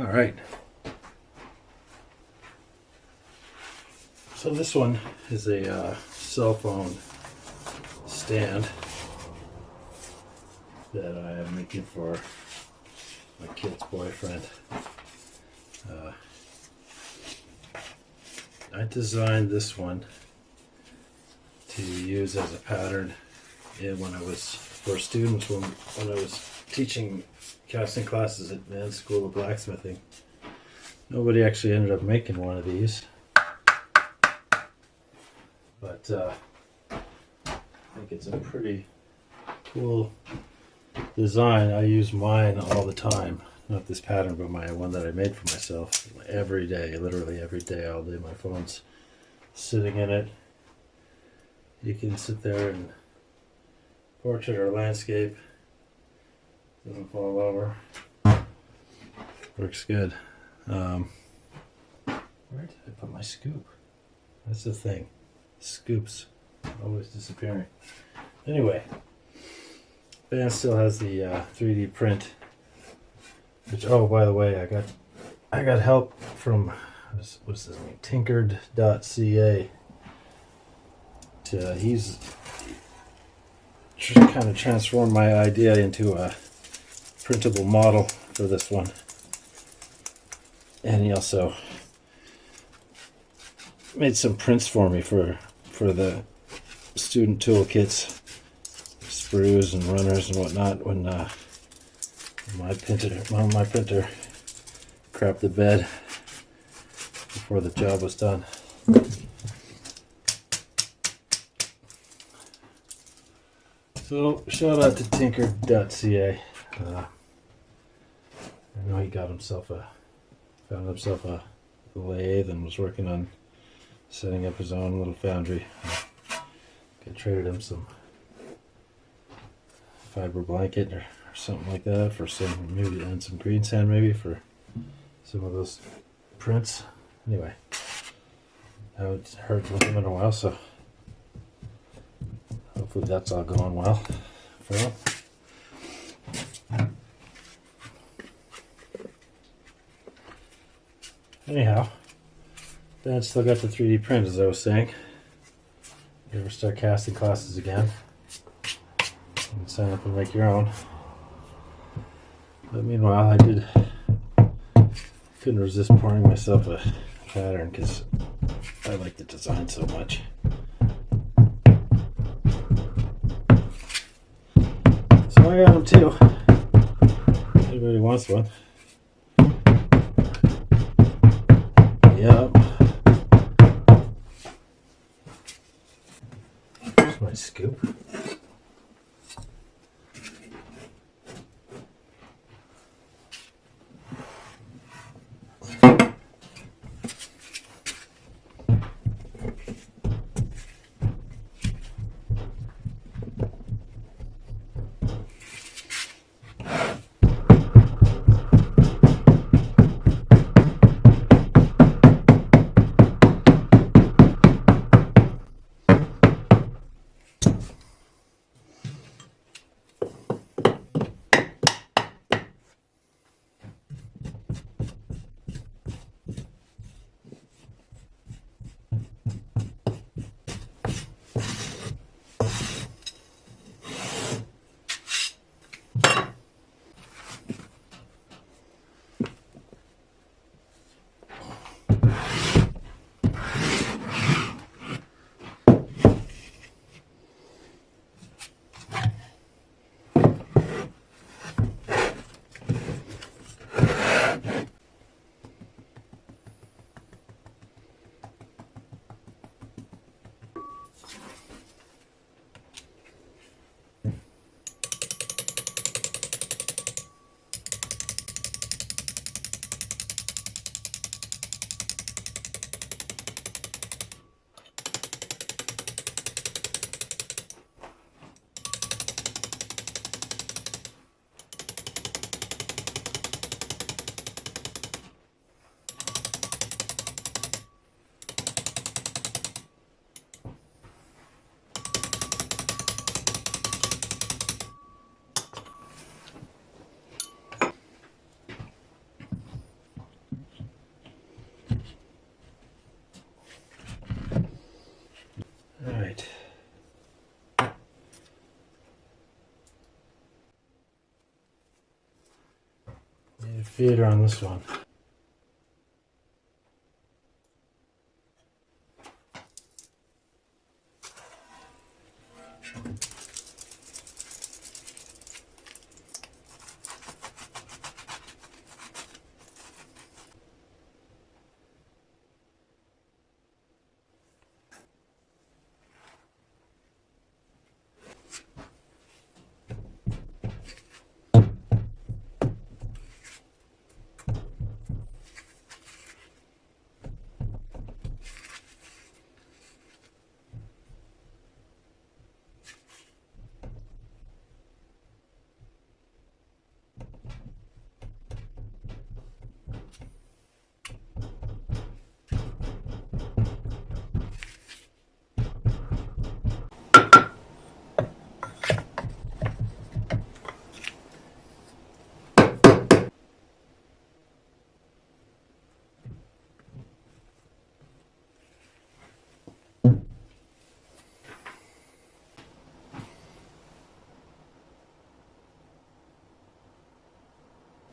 All right. So this one is a cell phone stand that I am making for my kid's boyfriend. I designed this one to use as a pattern when I was for students when I was teaching casting classes at Man's School of Blacksmithing. Nobody actually ended up making one of these, but I think it's a pretty cool design. I use mine all the time. Not this pattern, but my one that I made for myself every day, literally every day, all day. My phone's sitting in it. You can sit there and portrait or landscape. Doesn't fall over. Works good. Where did I put my scoop? That's the thing. Scoops always disappearing. Anyway, Ben still has the 3D print. Which, oh, by the way, I got help from what's his name? Tinkered.ca. He's kind of transformed my idea into a printable model for this one, and he also made some prints for me for the student toolkits, sprues and runners and whatnot. When my printer crapped the bed before the job was done. So shout out to Tinkered.ca. I know he found himself a lathe and was working on setting up his own little foundry. I traded him some fiber blanket or something like that for some, maybe, and some green sand maybe for some of those prints. Anyway, I haven't heard from him in a while, so hopefully that's all going well for him. Anyhow, Dad's still got the 3D print, as I was saying. You ever start casting classes again, you can sign up and make your own. But meanwhile, couldn't resist pouring myself a pattern because I like the design so much. So I got them too. Anybody wants one? Yep. Here's my scoop. feeder on this one.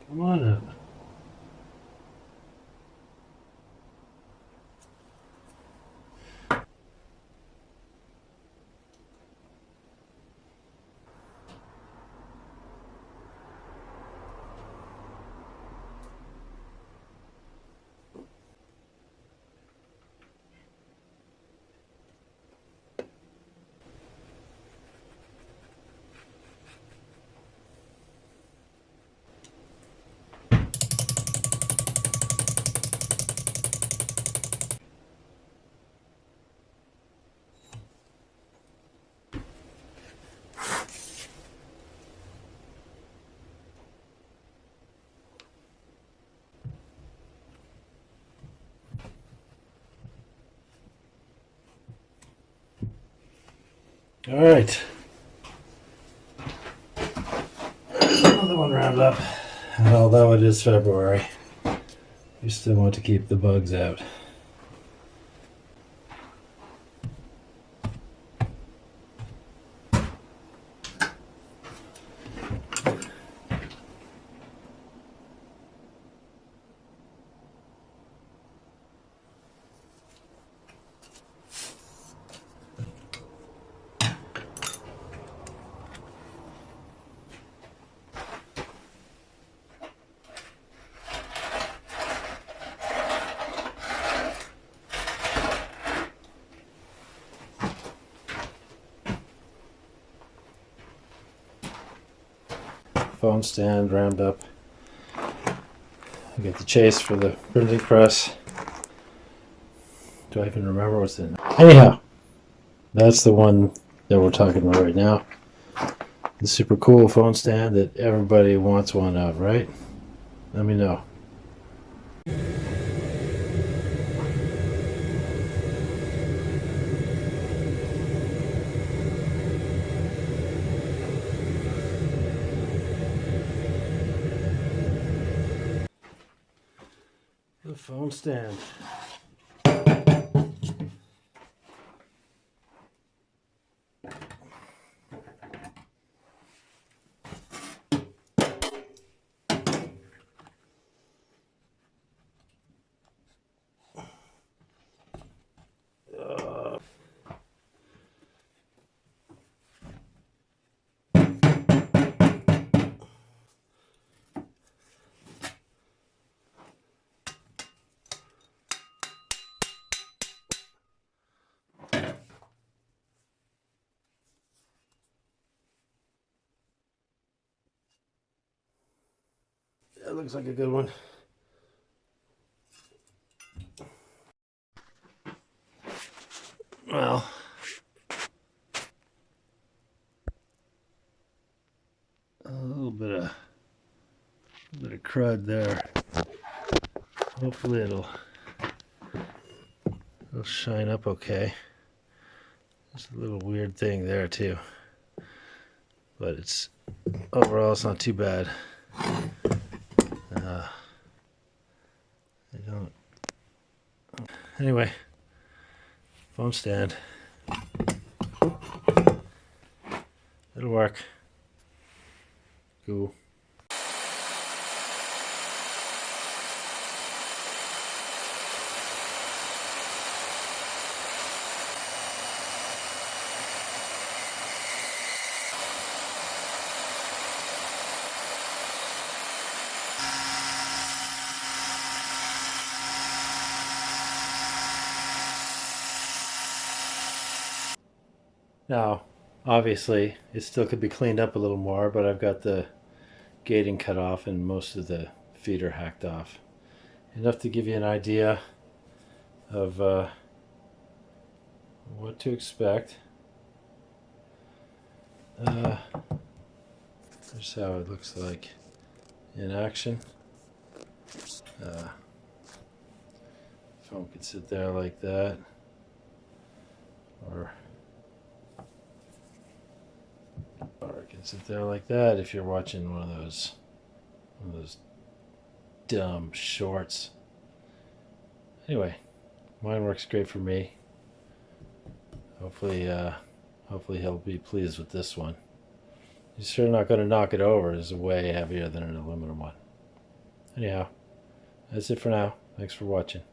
Come on up. All right. Another one round up. And although it is February, you still want to keep the bugs out. Phone stand round up. I got the chase for the printing press. Do I even remember what's in it? Anyhow, that's the one that we're talking about right now. The super cool phone stand that everybody wants one of, right? Let me know. The phone stand. That looks like a good one. Well, a little bit of crud there. Hopefully it'll shine up okay. There's a little weird thing there too, but it's overall it's not too bad. I don't. Anyway, phone stand. It'll work. Cool. Now, obviously, it still could be cleaned up a little more, but I've got the gating cut off and most of the feeder hacked off. Enough to give you an idea of what to expect. Here's how it looks like in action. Phone could sit there like that, or it can sit there like that if you're watching one of those dumb shorts. Anyway, mine works great for me. Hopefully he'll be pleased with this one. He's sure not going to knock it over. It's way heavier than an aluminum one. Anyhow, that's it for now. Thanks for watching.